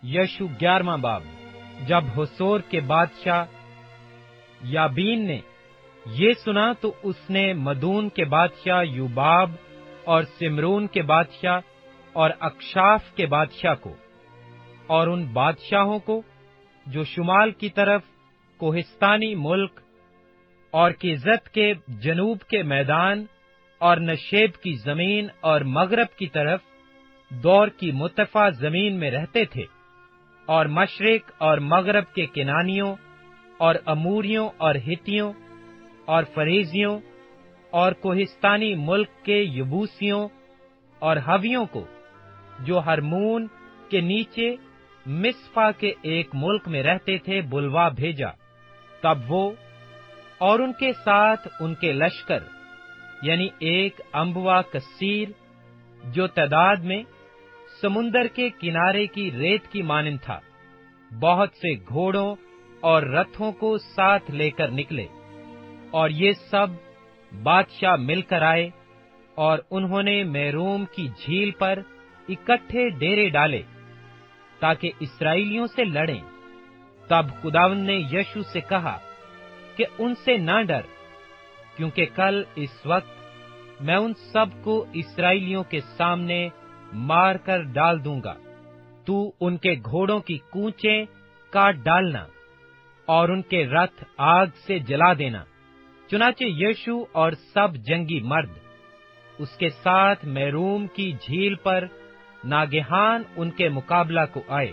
یشو 11واں باب۔ جب حسور کے بادشاہ یابین نے یہ سنا تو اس نے مدون کے بادشاہ یوباب اور سمرون کے بادشاہ اور اکشاف کے بادشاہ کو اور ان بادشاہوں کو جو شمال کی طرف کوہستانی ملک اور کیزت کے جنوب کے میدان اور نشیب کی زمین اور مغرب کی طرف دور کی متفع زمین میں رہتے تھے، اور مشرق اور مغرب کے کنانیوں اور اموریوں اور ہتیوں اور فریزیوں اور کوہستانی ملک کے یبوسیوں اور ہویوں کو جو ہرمون کے نیچے مصفا کے ایک ملک میں رہتے تھے بلوا بھیجا۔ تب وہ اور ان کے ساتھ ان کے لشکر، یعنی ایک انبوا کثیر جو تعداد میں سمندر کے کنارے کی ریت کی مانند تھا، بہت سے گھوڑوں اور رتھوں کو ساتھ لے کر نکلے، اور یہ سب بادشاہ مل کر آئے، اور انہوں نے میروم کی جھیل پر اکٹھے ڈیرے ڈالے تاکہ اسرائیلیوں سے لڑیں۔ تب خداوند نے یشوع سے کہا کہ ان سے نہ ڈر، کیونکہ کل اس وقت میں ان سب کو اسرائیلیوں کے سامنے مار کر ڈال دوں گا۔ تو ان کے گھوڑوں کی کونچیں کاٹ ڈالنا اور ان کے رتھ آگ سے جلا دینا۔ چنانچہ یشوع اور سب جنگی مرد اس کے ساتھ میروم کی جھیل پر ناگہان ان کے مقابلہ کو آئے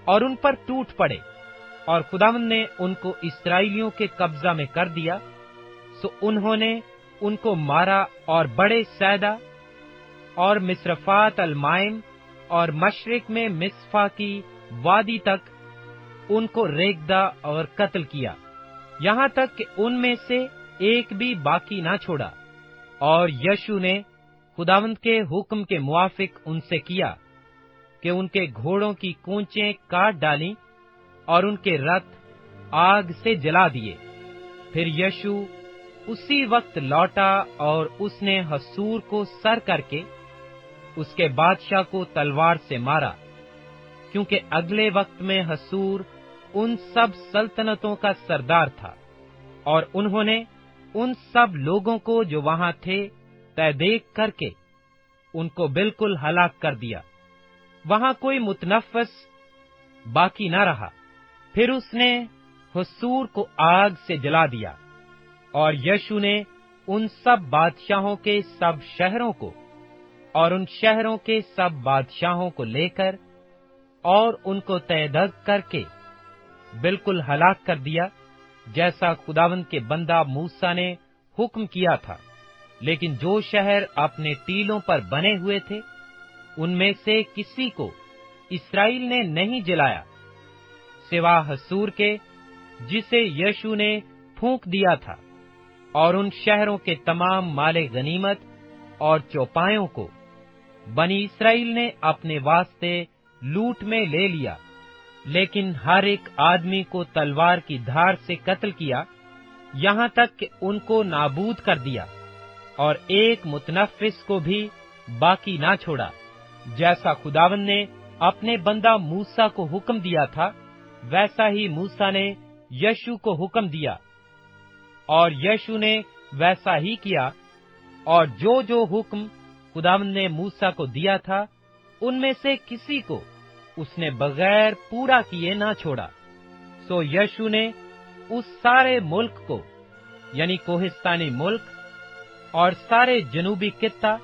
اور ان پر ٹوٹ پڑے، اور خداوند نے ان کو اسرائیلیوں کے قبضہ میں کر دیا۔ سو انہوں نے ان کو مارا اور بڑے سیدا اور مصرفات المائم اور مشرق میں مصفا کی وادی تک ان کو ریگدا اور قتل کیا، یہاں تک کہ ان میں سے ایک بھی باقی نہ چھوڑا۔ اور یشوع نے خداوند کے حکم کے موافق ان سے کیا کہ ان کے گھوڑوں کی کونچیں کاٹ ڈالیں اور ان کے رتھ آگ سے جلا دیے۔ پھر یشوع اسی وقت لوٹا اور اس نے حسور کو سر کر کے اس کے بادشاہ کو تلوار سے مارا، کیونکہ اگلے وقت میں حسور ان سب سلطنتوں کا سردار تھا، اور انہوں نے ان سب لوگوں کو جو وہاں تھے طے دیکھ کر کے ان کو بالکل ہلاک کر دیا، وہاں کوئی متنفس باقی نہ رہا۔ پھر اس نے حسور کو آگ سے جلا دیا، اور یشوع نے ان سب بادشاہوں کے سب شہروں کو اور ان شہروں کے سب بادشاہوں کو لے کر اور ان کو طے دگ کر کے بالکل ہلاک کر دیا، جیسا خداوند کے بندہ موسیٰ نے حکم کیا تھا۔ لیکن جو شہر اپنے ٹیلوں پر بنے ہوئے تھے، ان میں سے کسی کو اسرائیل نے نہیں جلایا، سوا حسور کے جسے یشوع نے پھونک دیا تھا، اور ان شہروں کے تمام مال غنیمت اور چوپایوں کو بنی اسرائیل نے اپنے واسطے لوٹ میں لے لیا، لیکن ہر ایک آدمی کو تلوار کی دھار سے قتل کیا، یہاں تک کہ ان کو نابود کر دیا، اور ایک متنفس کو بھی باقی نہ چھوڑا، جیسا خداوند نے اپنے بندہ موسیٰ کو حکم دیا تھا، ویسا ہی موسیٰ نے یشوع کو حکم دیا، اور یشوع نے ویسا ہی کیا، اور جو جو حکم خداوند نے موسیٰ کو دیا تھا ان میں سے کسی کو اس نے بغیر پورا کیے نہ چھوڑا۔ سو یشوع نے اس سارے ملک کو، یعنی کوہستانی ملک اور سارے جنوبی خطہ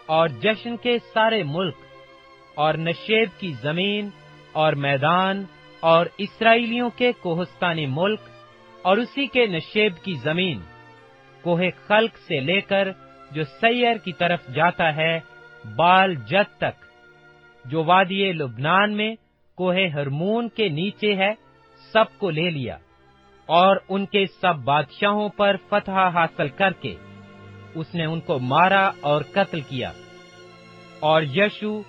اور جشن کے سارے ملک اور نشیب کی زمین اور میدان اور اسرائیلیوں کے کوہستانی ملک اور اسی کے نشیب کی زمین، کوہ خلق سے لے کر جو سیر کی طرف جاتا ہے بال جد تک، جو وادی لبنان میں کوہ ہرمون کے نیچے ہے، سب کو لے لیا، اور ان کے سب بادشاہوں پر فتح حاصل کر کے اس نے ان کو مارا اور قتل کیا۔ اور یشوع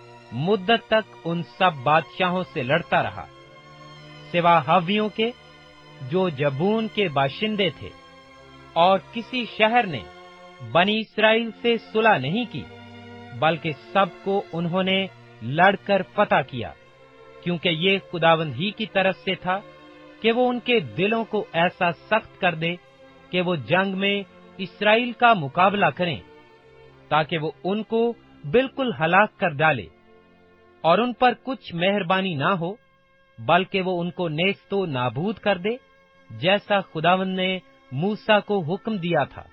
مدت تک ان سب بادشاہوں سے لڑتا رہا، سوا ہویوں کے جو جبون کے باشندے تھے، اور کسی شہر نے بنی اسرائیل سے صلح نہیں کی، بلکہ سب کو انہوں نے لڑ کر فتح کیا۔ کیونکہ یہ خداوند ہی کی طرف سے تھا کہ وہ ان کے دلوں کو ایسا سخت کر دے کہ وہ جنگ میں اسرائیل کا مقابلہ کریں، تاکہ وہ ان کو بالکل ہلاک کر ڈالے، اور ان پر کچھ مہربانی نہ ہو، بلکہ وہ ان کو نیست و نابود کر دے، جیسا خداوند نے موسیٰ کو حکم دیا تھا۔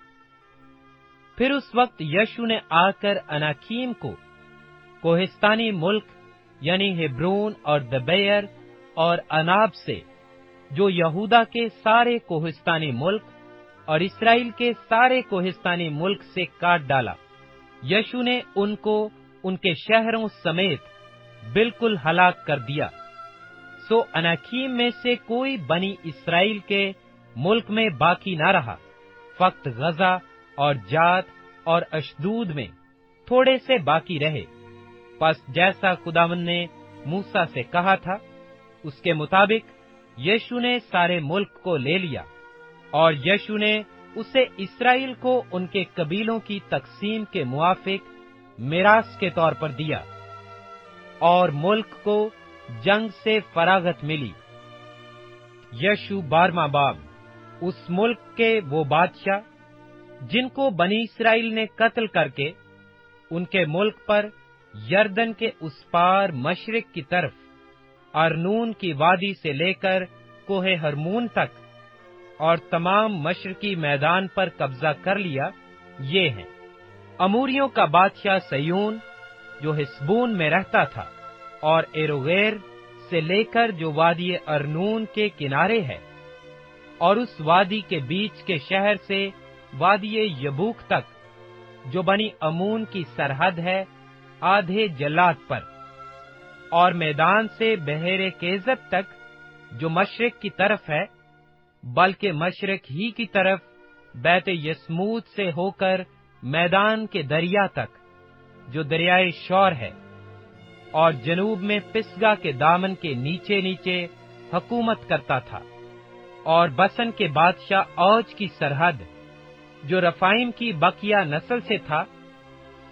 پھر اس وقت یشو نے آ کر اناکیم کو کوہستانی ملک یعنی ہبرون اور دبیر اور اناب سے، جو یہودا کے سارے کوہستانی ملک اور اسرائیل کے سارے کوہستانی ملک سے کاٹ ڈالا۔ یشو نے ان کو ان کے شہروں سمیت بالکل ہلاک کر دیا۔ سو اناکیم میں سے کوئی بنی اسرائیل کے ملک میں باقی نہ رہا، فقط غزہ اور جات اور اشدود میں تھوڑے سے باقی رہے۔ پس جیسا خداوند نے موسیٰ سے کہا تھا، اس کے مطابق یشو نے سارے ملک کو لے لیا، اور یشو نے اسے اسرائیل کو ان کے قبیلوں کی تقسیم کے موافق میراث کے طور پر دیا، اور ملک کو جنگ سے فراغت ملی۔ یشو 12واں باب۔ اس ملک کے وہ بادشاہ جن کو بنی اسرائیل نے قتل کر کے ان کے ملک پر یردن کے اس پار مشرق کی طرف ارنون کی وادی سے لے کر کوہ ہرمون تک اور تمام مشرقی میدان پر قبضہ کر لیا، یہ ہیں: اموریوں کا بادشاہ سیون جو ہسبون میں رہتا تھا، اور ایروغیر سے لے کر جو وادی ارنون کے کنارے ہے، اور اس وادی کے بیچ کے شہر سے وادی یبوک تک جو بنی امون کی سرحد ہے آدھے جلاد پر، اور میدان سے بحیر کیزب تک جو مشرق کی طرف ہے، بلکہ مشرق ہی کی طرف بیت یسموت سے ہو کر میدان کے دریا تک جو دریائے شور ہے، اور جنوب میں پسگا کے دامن کے نیچے نیچے حکومت کرتا تھا، اور بسن کے بادشاہ اوج کی سرحد جو رفائم کی بقیہ نسل سے تھا،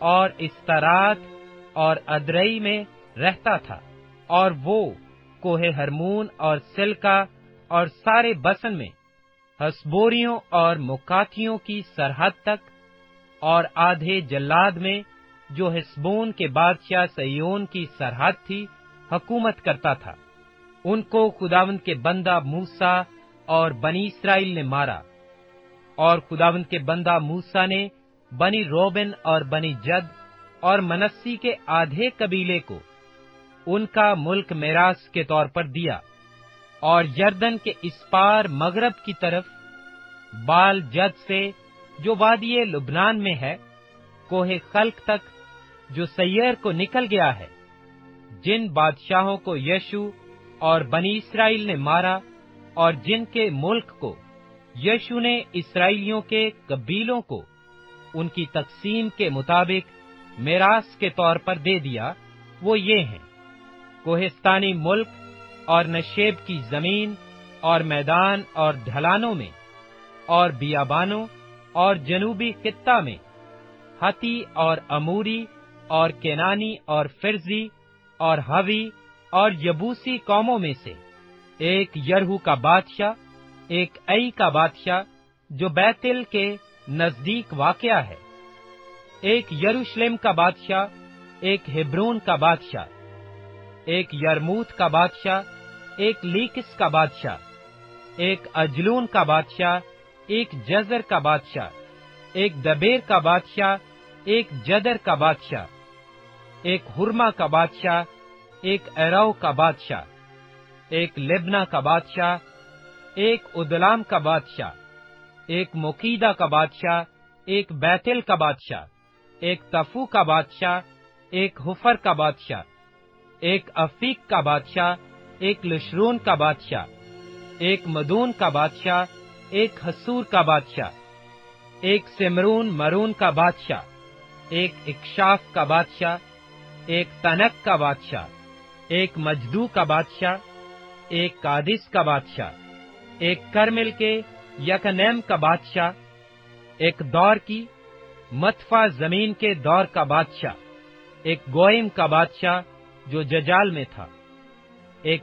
اور استرات اور ادرئی میں رہتا تھا، اور وہ کوہ ہرمون اور سلکا اور سارے بسن میں ہسبوریوں اور مکاتیوں کی سرحد تک، اور آدھے جلاد میں جو ہسبون کے بادشاہ سیون کی سرحد تھی حکومت کرتا تھا۔ ان کو خداوند کے بندہ موسیٰ اور بنی اسرائیل نے مارا، اور خداوند کے بندہ موسیٰ نے بنی روبن اور بنی جد اور منسی کے آدھے قبیلے کو ان کا ملک میراث کے طور پر دیا، اور یردن کے اس پار مغرب کی طرف بال جد سے جو وادی لبنان میں ہے، کوہ خلق تک جو سیر کو نکل گیا ہے، جن بادشاہوں کو یشو اور بنی اسرائیل نے مارا، اور جن کے ملک کو یشو نے اسرائیلیوں کے قبیلوں کو ان کی تقسیم کے مطابق میراث کے طور پر دے دیا، وہ یہ ہیں: کوہستانی ملک اور نشیب کی زمین اور میدان اور ڈھلانوں میں اور بیابانوں اور جنوبی خطہ میں، ہتی اور اموری اور کینانی اور فرزی اور ہوی اور یبوسی قوموں میں سے، ایک یرہو کا بادشاہ، ایک ای کا بادشاہ جو بیتل کے نزدیک واقع ہے، ایک یروشلم کا بادشاہ، ایک ہبرون کا بادشاہ، ایک یرموت کا بادشاہ، ایک لیکس کا بادشاہ، ایک اجلون کا بادشاہ، ایک جزر کا بادشاہ، ایک دبیر کا بادشاہ، ایک جدر کا بادشاہ، ایک ہرما کا بادشاہ، ایک ایرو کا بادشاہ، ایک لبنا کا بادشاہ، ایک ادلام کا بادشاہ، ایک مکیدہ کا بادشاہ، ایک بیتل کا بادشاہ، ایک تفو کا بادشاہ، ایک حفر کا بادشاہ، ایک افیق کا بادشاہ، ایک لشرون کا بادشاہ، ایک مدون کا بادشاہ، ایک حسور کا بادشاہ، ایک سمرون مرون کا بادشاہ، ایک اکشاف کا بادشاہ، ایک تنک کا بادشاہ، ایک مجدو کا بادشاہ، ایک قادس کا بادشاہ، ایک کرمل کے یکنیم کا بادشاہ، ایک دور کی مطفع زمین کے دور کا بادشاہ، ایک گوئم کا بادشاہ جو ججال میں تھا، ایک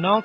9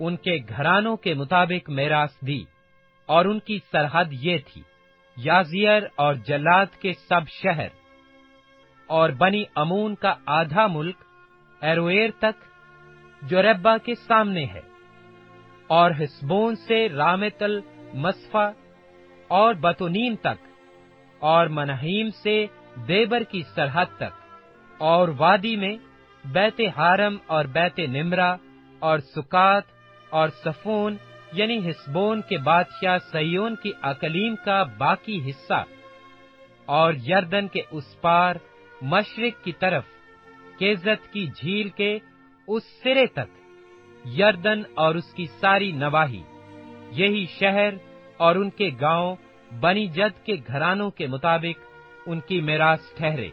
ان کے گھرانوں کے مطابق میراث دی، اور ان کی سرحد یہ تھی: یازیر اور جلاد کے سب شہر، اور بنی امون کا آدھا ملک ایرویر تک جو ربا کے سامنے ہے، اور حسبون سے رامت المصفا اور بتونیم تک، اور منہیم سے دیبر کی سرحد تک، اور وادی میں بیت حارم اور بیت نمرہ اور سکات اور صفون یعنی حسبون کے بادشاہ سیون کی اقلیم کا باقی حصہ، اور یردن کے اس پار مشرق کی طرف کیزت کی جھیل کے اس سرے تک، یردن اور اس کی ساری نواحی، یہی شہر اور ان کے گاؤں بنی جد کے گھرانوں کے مطابق ان کی میراث ٹھہرے۔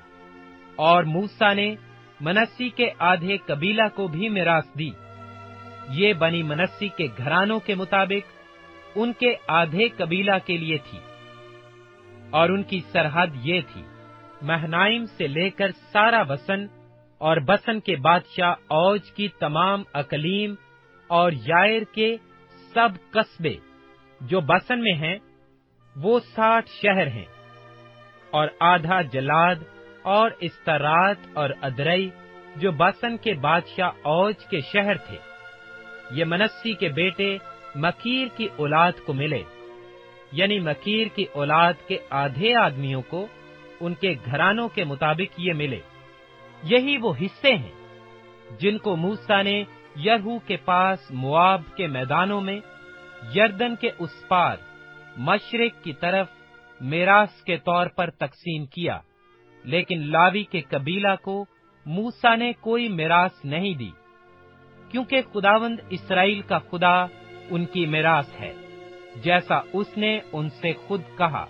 اور موسیٰ نے منسی کے آدھے قبیلہ کو بھی میراث دی، یہ بنی منسی کے گھرانوں کے مطابق ان کے آدھے قبیلہ کے لیے تھی، اور ان کی سرحد یہ تھی: مہنائم سے لے کر سارا بسن، اور بسن کے بادشاہ اوج کی تمام اقلیم، اور یائر کے سب قصبے جو بسن میں ہیں، وہ 60 شہر ہیں، اور آدھا جلاد اور استرات اور ادرئی جو بسن کے بادشاہ اوج کے شہر تھے۔ یہ منسی کے بیٹے مکیر کی اولاد کو ملے، یعنی مکیر کی اولاد کے آدھے آدمیوں کو ان کے گھرانوں کے مطابق یہ ملے۔ یہی وہ حصے ہیں جن کو موسیٰ نے یرہو کے پاس مواب کے میدانوں میں یردن کے اس پار مشرق کی طرف میراث کے طور پر تقسیم کیا، لیکن لاوی کے قبیلہ کو موسیٰ نے کوئی میراث نہیں دی، کیونکہ خداوند اسرائیل کا خدا ان کی میراث ہے، جیسا اس نے ان سے خود کہا۔